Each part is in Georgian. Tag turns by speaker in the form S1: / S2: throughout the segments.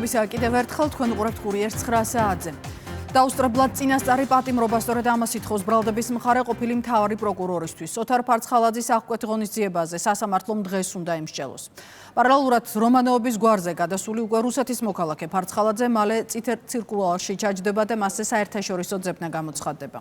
S1: მოგესალმებით კიდევ ერთხელ თქვენ უყურებთ კურიერს 9 საათზე. დაუსწრებლად წინასწარი პატიმრობა სწორედ ამას ითხოვს ბრალდების მხარე ყოფილი მთავარი პროკურორისთვის. ოთარ ფარცხალაძის აღკვეთ ღონისძიებაზე სასამართლომ დღეს უნდა იმსჯელოს. პარალელურად რომანოვების გვარზე გადასული უკვე რუსეთის მოქალაქე ფარცხალაძე მალე წითელ ცირკულარში ჩაჯდება და მასზე საერთაშორისო ძებნა გამოცხადდება.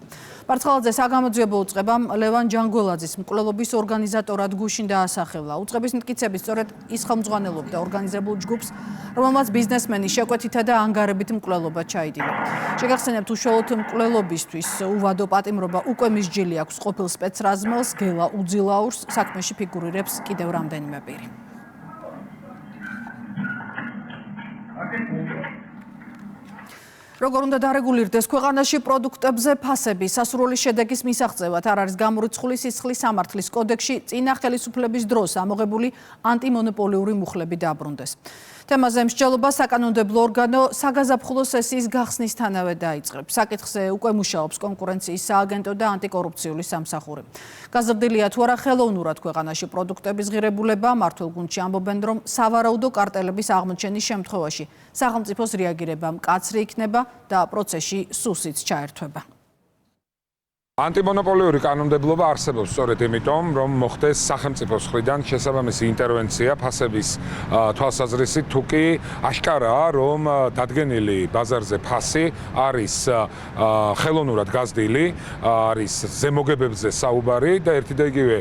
S1: ფარცხალაძე საგამოძიებო უწყებამ ლევან ჯანგველაძის მკვლელობის ორგანიზატორად გუშინ დაასახელა. უწყების მტკიცებით სწორედ ის ხელმძღვანელობდა ორგანიზებულ ჯგუფს, რომელმაც ბიზნესმენი შეკვეთითა და ანგარებით მკვლელობა ჩაიდინა. შეგახსენებთ, უშუალოდ მკვლელობისთვის უვადო პატიმრობა უკვე მისჯილი აქვს ყოფილ სპეცრაზმელს გელა უძილაურს, საქმეში ფიგურირებს კიდევ რამდენიმე პირი. როგორ უნდა დარეგულირდეს ქვეყანაში პროდუქტებზე ფასები სასურველი შედეგის მისაღწევად არ არის გამორიცხული სისხლის სამართლის კოდექსში წინა ხელისუფლების დროს ამოღებული ანტიმონოპოლიური მუხლები დაბრუნდეს. თემაზე მსჯელობა საკანონმდებლო ორგანო საგაზაფხულო სესიის გახსნისთანავე დაიწყებს. საკითხზე უკვე მუშაობს კონკურენციის სააგენტო და ანტიკორუფციული სამსახური. გაზრდილია თუ არა ხელოვნურად ქვეყანაში პროდუქტების ღირებულება, მმართველ გუნდში ამბობენ, რომ სავარაუდო კარტელების აღმოჩენის შემთხვევაში სახელმწიფოს რეაგირება მკაცრი იქნება და პროცესში სუსიც ჩაერთვება.
S2: ანტიმონოპოლიური კანონმდებლობა არსებობს სწორედ იმიტომ, რომ მოხდეს სახელმწიფოს მხრიდან შესაბამისი ინტერვენცია ფასების თვალსაზრისით, თუ კი აშკარაა, რომ დადგენილი ბაზარზე ფასი არის ხელოვნურად გაზრდილი, არის ზემოგებებზე საუბარი და ერთი და იგივე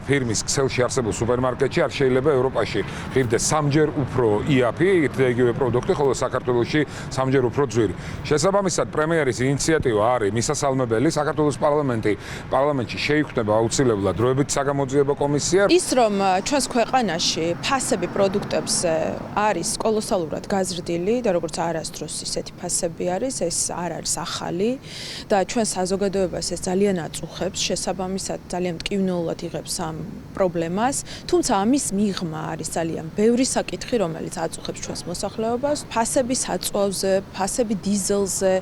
S2: ფირმის ქსელში არსებულ სუპერმარკეტში არ შეიძლება ევროპაში ღირდეს სამჯერ უფრო იაფი, ერთი და იგივე პროდუქტი, ხოლო საქართველოში სამჯერ უფრო ძვირი. შესაბამისად, პრემიერის ინიციატივა არის მისასალმებელი. საქართველოს პარლამენტში შეიქმნება აუცილებლად დროებით საგამოძიებო კომისია.
S3: ის რომ ჩვენს ქვეყანაში ფასები პროდუქტებზე არის კოლოსალურად გაზრდილი და როგორც არასდროს ისეთი ფასები არის, ეს არ არის ახალი და ჩვენ საზოგადოებას ეს ძალიან აწუხებს, შესაბამისად ძალიან მტკივნეულად იღებს ამ პრობლემას, თუმცა ამის მიღმა არის ძალიან ბევრი საკითხი, რომელიც აწუხებს ჩვენს მოსახლეობას, ფასების აწვავზე, ფასები დიზელზე,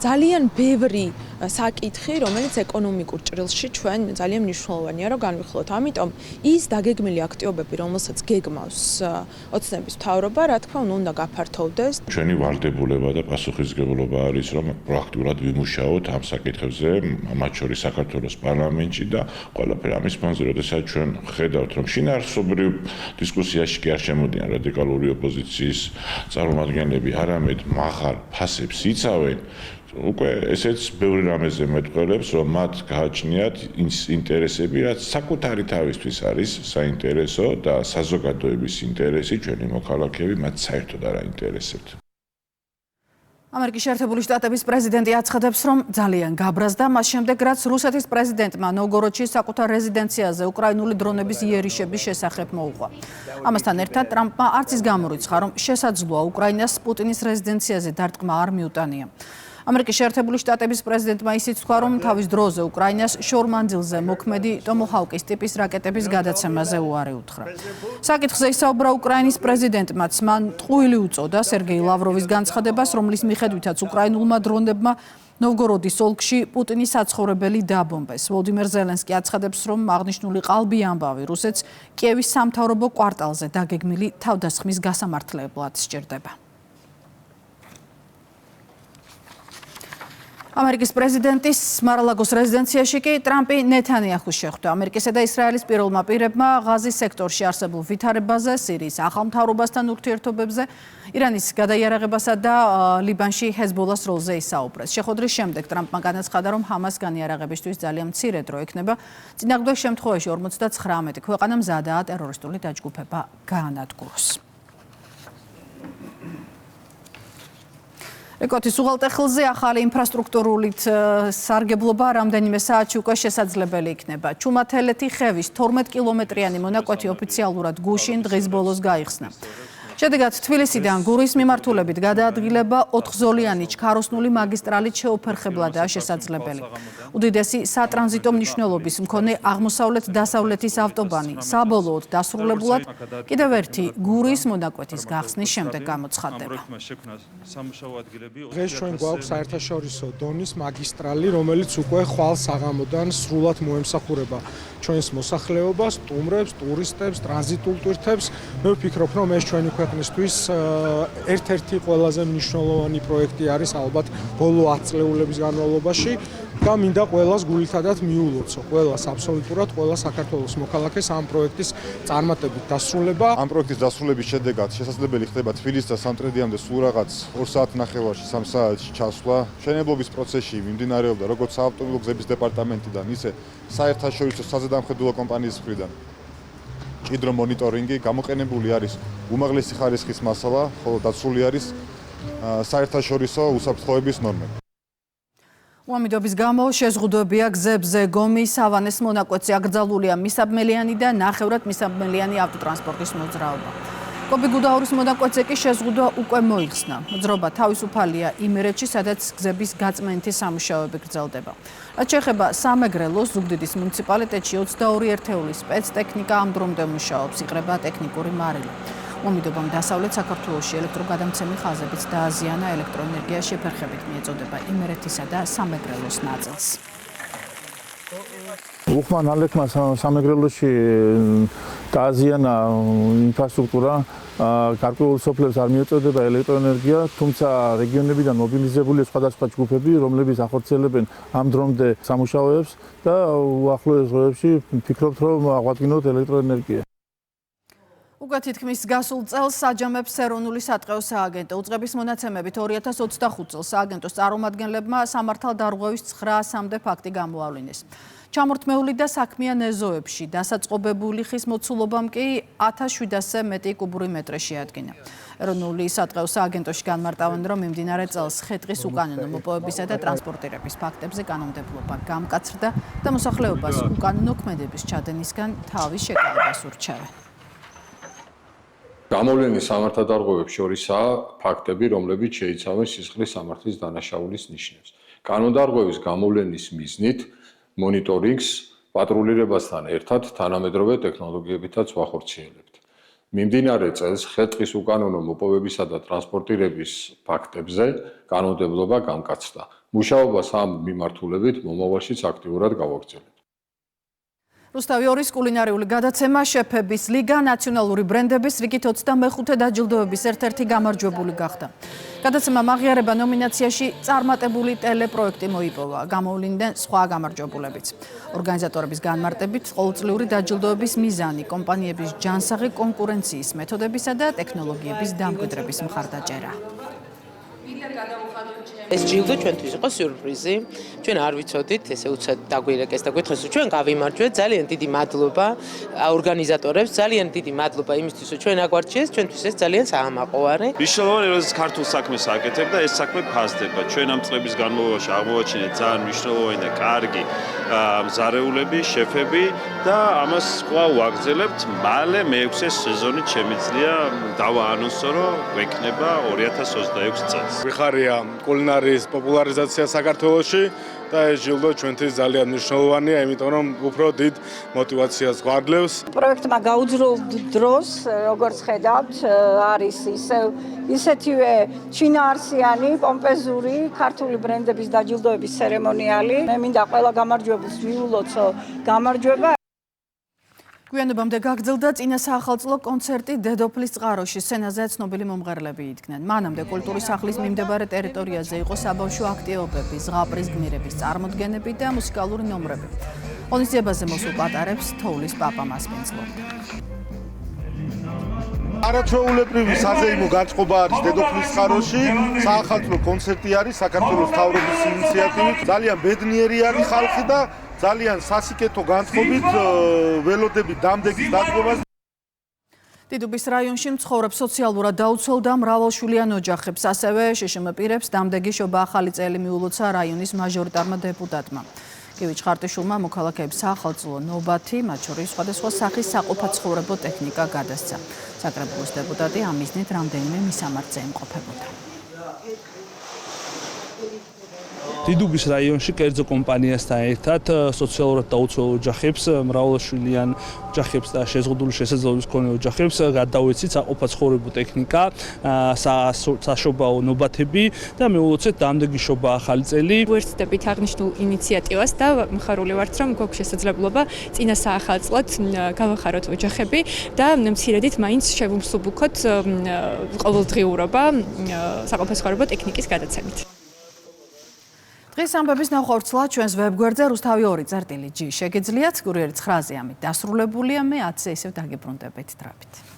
S3: ძალიან ბევრი საკითხი, რომელიც ეკონომიკურ ჭრილში ჩვენ ძალიან მნიშვნელოვანია რომ განვიხილოთ. ამიტომ ის დაგეგმილი აქტივობები, რომელსაც გეგმავს ოცნების მთავრობა, რა თქმა უნდა გაფართოვდეს.
S4: ჩვენი ვალდებულება და პასუხისმგებლობა არის რომ პროაქტიულად ვიმუშაოთ ამ საკითხებზე, მათ შორის საქართველოს პარლამენტში და ყველაფერი ამის ფონზე, როდესაც ჩვენ ხედავთ რომ შინაარსობრივ დისკუსიაში კი არ შემოდიან რადიკალური ოპოზიციის წარმომადგენლები, არამედ მაღალ ფასებს იცავენ. უკვე ესეც ბევრი რამეზე მეტყველებს, რომ მათ გააჩნიათ ინტერესები, რაც საკუთარი თავისთვის არის საინტერესო და საზოგადოების ინტერესი, ჩვენი მოქალაქეები მათ საერთოდ არ აინტერესებთ.
S1: ამერიკის შეერთებული შტატების პრეზიდენტი აცხადებს, რომ ძალიან გაბრაზდა მას შემდეგ, რაც რუსეთის პრეზიდენტმა ნოვგოროდში საკუთარ რეზიდენციაზე უკრაინული დრონების იერიშების შესახებ მოუღვა. ამასთან ერთად ტრამპმა არც ის გამორიცხა, რომ შესაძლოა უკრაინას პუტინის რეზიდენციაზე დარტყმა არ მიუტანია. ამერიკის შეერთებული შტატების პრეზიდენტმა ისიც თქვა, რომ თავის დროზე უკრაინას შორმანძილზე მოქმედი ტომოჰავკის ტიპის რაკეტების გადაცემაზე უარი უთხრა. საკითხზე ისაუბრა უკრაინის პრეზიდენტმაც, მან ტყუილი უწოდა სერგეი ლავროვის განცხადებას, რომლის მიხედვითაც უკრაინულმა დრონებმა ნოვგოროდის ოლქში პუტინის საცხოვრებელი დაბომბეს. ვოლდიმერ ზელენსკი აცხადებს, რომ აღნიშნული ყალბი ამბავი რუსეთს კიევის სამთავრობო კვარტალზე დაგეგმილი თავდასხმის გასამართლებლად სჭირდება. ამერიკის პრეზიდენტის მარ-ა-ლაგოს რეზიდენციაში კი ტრამპი ნეთანიაჰუს შეხვდა. ამერიკისა და ისრაელის პირველმა პირებმა ღაზის სექტორში არსებულ ვითარებაზე, სირიის ახალ მთავრობასთან ურთიერთობებზე, ირანის გადაიარაღებასა და ლიბანში ჰეზბოლას როლზე ისაუბრეს. შეხვედრის შემდეგ ტრამპმა განაცხადა, რომ ჰამას განიარაღებისთვის ძალიან მცირე დრო ექნება. წინააღმდეგ შემთხვევაში 59 ქვეყანა მზადაა ტერორისტული დაჯგუფება გაანადგუროს. ეკოთის უღელტეხილზე ახალი ინფრასტრუქტურულით სარგებლობა რამდენიმე საათში უკვე შესაძლებელი იქნება. ჩუმათელეთი ხევის 12 კილომეტრიანი მონაკვეთი ოფიციალურად გუშინ დღის ბოლოს გაიხსნა. შედეგად თბილისიდან გურის მიმართულებით გადაადგილება 4-ზოლიანი ჩქაროსნული მაგისტრალით შეუფერხებლადაა შესაძლებელი. უდიდესი სატრანზიტო მნიშვნელობის მქონე აღმოსავლეთ-დასავლეთის ავტობანი საბოლოოდ დასრულებულად კიდევ ერთი გურის მონაკვეთის გახსნის შემდეგ გამოცხადდება.
S5: დღეს ჩვენ გვაქვს საერთაშორისო დონის მაგისტრალი, რომელიც უკვე ხვალ საღამოდან სრულად მოემსახურება ჩვენს მოსახლეობას, სტუმრებს, ტურისტებს, ტრანზიტულ ტვირთებს. მე ვფიქრობ, რომ ეს ჩვენი ქვეყნისთვის ერთ-ერთი ყველაზე მნიშვნელოვანი პროექტი არის ალბათ ბოლო 10 წლეულების განმავლობაში და მინდა ყველას გულითადად მიულოცო, ყველას აბსოლუტურად ყველა საქართველოს მოქალაქეს ამ პროექტის წარმატებით დასრულება.
S6: ამ პროექტის დასრულების შედეგად შესაძლებელი ხდება თბილისიდან სამტრედიამდე სულ რაღაც 2 საათნახევარში 3 საათში ჩასვლა. მშენებლობის პროცესში მიმდინარეობდა როგორც საავტომობილო გზების დეპარტამენტიდან, ისე საერთაშორისო საზედამხედველო კომპანიის მხრიდან ჭიდრო მონიტორინგი, გამოყენებული არის უმაღლესი ხარისხის მასალა, ხოლო დაცული არის საერთაშორისო უსაფრთხოების ნორმები.
S1: უამიდობის გამო შეზღუდვებია გზებზე გომი, სავანეს მონაკვეთზე აკრძალულია მისაბმელიანი და ნახევრად მისაბმელიანი ავტოტრანსპორტის მოძრაობა. კობი გუდაურის მონაკვეთზე კი შეზღუდვა უკვე მოიხსნა. მოძრაობა თავისუფალია იმერეთში, სადაც გზების გაწმენითი სამუშაოები გრძელდება. რაც შეეხება სამეგრელოს ზუგდიდის მუნიციპალიტეტში 22 ერთეულის სპეცტექნიკა ამ დრომდე მუშაობს, იყრება ტექნიკური მარილი. უამიდობამ დასავლეთ საქართველოში ელექტროგადამცემი ხაზებიც დააზიანა ელექტროენერგია შეფერხებით მიეწოდება იმერეთისა და სამეგრელოს ნაწილს.
S7: უხმან ალექმა სამეგრელოში დააზიანა ინფრასტრუქტურა, გარკვეულ სოფლებს არ მიეწოდება ელექტროენერგია, თუმცა რეგიონებიდან მობილიზებულია სხვადასხვა ჯგუფები, რომლებიც ახორციელებენ ამ დრომდე სამუშაოებს და უახლოეს დღეებში ვფიქრობთ, რომ აღვადგინოთ ელექტროენერგია.
S1: უკვე თითქმის გასულ წელს საჯამებს ეროვნული სატყეო სააგენტო უწყების მონაცემებით 2025 წელს სააგენტოს წარმომადგენლებმა სამართალდარღვევის 900-მდე ფაქტი გამოავლინეს. ჩამორთმეული და საქმიან ეზოებში დასაწყობებული ხის მოცულობამ კი 1700-ზე მეტი კუბური მეტრე შეადგინა. ეროვნული სატყეო სააგენტოში განმარტავენ, რომ მიმდინარე წელს ხე-ტყის უკანონო მოპოვებისა და ტრანსპორტირების ფაქტებზე კანონმდებლობა გამკაცრდა და მოსახლეობას უკანონო ქმედების ჩადენისგან თავის შეკავებას ურჩევენ.
S8: გამოვლენის სამართალდარღვევებს შორისაა ფაქტები, რომლებიც შეიცავენ სისხლის სამართლის დანაშაულის ნიშნებს. კანონდარღვევის გამოვლენის მიზნით მონიტორინგს პატრულირებასთან ერთად თანამედროვე ტექნოლოგიებითაც ვახორციელებთ. მიმდინარე წელს ხე-ტყის უკანონო მოპოვებისა და ტრანსპორტირების ფაქტებზე კანონმდებლობა გამკაცრდა. მუშაობას ამ მიმართულებით მომავალშიც აქტიურად გავაგრძელებთ.
S1: რუსთავი 2-ის კულინარიული გადაცემა შეფების ლიგა ნაციონალური ბრენდების რიგით 25 დაჯილდოების ერთ-ერთი გამარჯვებული გახდა. გადაცემამ აღიარება ნომინაციაში წარმატებული ტელეპროექტი მოიპოვა, გამოვლინდნენ სხვა გამარჯვებულებიც. ორგანიზატორების განმარტებით ყოველწლიური დაჯილდოების მიზანი კომპანიების ჯანსაღი კონკურენციის მეთოდებისა და ტექნოლოგიების დამკვიდრების მხარდაჭერა.
S9: ეს ჯილდო ჩვენთვის იყო სიურპრიზი. ჩვენ არ ვიცოდით, ესე უცად დაგვირეკეს და გითხეს, რომ ჩვენ გავიმარჯვეთ. ძალიან დიდი მადლობა ორგანიზატორებს, ძალიან დიდი მადლობა იმისთვის, რომ ჩვენ აგვარჩიეს, ჩვენთვის ეს ძალიან საამაყოვარი.
S10: მნიშვნელოვანი როდესაც ქართულ საქმეს აკეთებ და ეს საქმე ფასდება. ჩვენ ამ წლების განმავლობაში აღმოვაჩინეთ ძალიან მნიშვნელოვანი და კარგი მზარეულები, შეფები და ამას კვლავ ვაგრძელებთ. მალე მე-6 სეზონით შემიძლია დავაანონსო, რომ გვექნება 2026 წელს.
S11: ვიხარია კულინარიის პოპულარიზაცია საქართველოში და ეს ჯილდო ჩვენთვის ძალიან მნიშვნელოვანია, იმიტომ რომ უფრო დიდ мотивაციას გვაძლევს.
S12: პროექტმა გაუძლო დროს, როგორც ხედავთ, არის ისეთივე ჩინაარსიანი, პომპეზური ქართული ბრენდების დაჯილდოების ცერემონიალი. მე მინდა ყველა გამარჯვებულს მიულოცო გამარჯვება.
S1: გვიანობამდე გაგრძელდა წინა საახალწლო კონცერტი დედოფლის წყაროში. სცენაზე ცნობილი მომღერლები იდგნენ. მანამდე კულტურის სახლის მიმდებარე ტერიტორიაზე იყო საბავშვო აქტივობები, ზღაპრის გმირების წარმოდგენები და მუსიკალური ნომრები. ღონისძიებაზე მოსულ პატარებს თოვლის პაპა მასპინძლობდა.
S6: არაჩვეულებრივი საზეიმო განწყობა არის დედოფლის წყაროში. საახალწლო კონცერტი არის საქართველოს მთავრობის ინიციატივით. ძალიან ბედნიერი არის ხალხი და ძალიან სასიკეთო განწყობით ველოდები დამდეგის დაგროვას.
S1: დიდუბის რაიონში მცხოვრებ სოციალურად დაუცველ და მრავალშვილიან ოჯახებს, ასევე შშმ პირებს დამდეგი შობა ახალი წელი მიულოცა რაიონის მაჟორიტარმა დეპუტატმა. კივიჩ ხარტიშვილმა მოქალაქეებს საახალწლო ნობათი, მათ შორის სხვადასხვა სახის საყოფაცხოვრებო ტექნიკა გადასცა. საკრებულოს დეპუტატი ამ მიზნით რამდენიმე მისამართზე იმყოფებოდა.
S13: დიდუბის რაიონში კერძო კომპანიასთან ერთად სოციალურად დაუცველ ოჯახებს, მრავალშვილიან ოჯახებს და შეზღუდული შესაძლებლობის მქონე ოჯახებს გადავეცით საყოფაცხოვრებო ტექნიკა, საშობაო ნობათები და მეულოცეთ დამდეგი შობა ახალი წელი.
S14: ვერთდებით აღნიშნულ ინიციატივას და მხარული ვართ, რომ გვაქვს შესაძლებლობა წინა საახალწლოდ გავახაროთ ოჯახები და მცირედით მაინც შევუმსუბუქოთ ყოველდღიურობა საყოფაცხოვრებო ტექნიკის გადაცემით.
S1: დღის ამბების ნახევარცლა ჩვენს ვებგვერდზე rusthavi2.gi შეგიძლიათ. კურიერი 9-ზე ამით დასრულებულია. მე 10-ზე ისევ დაგიბრუნდებით. დრაფით.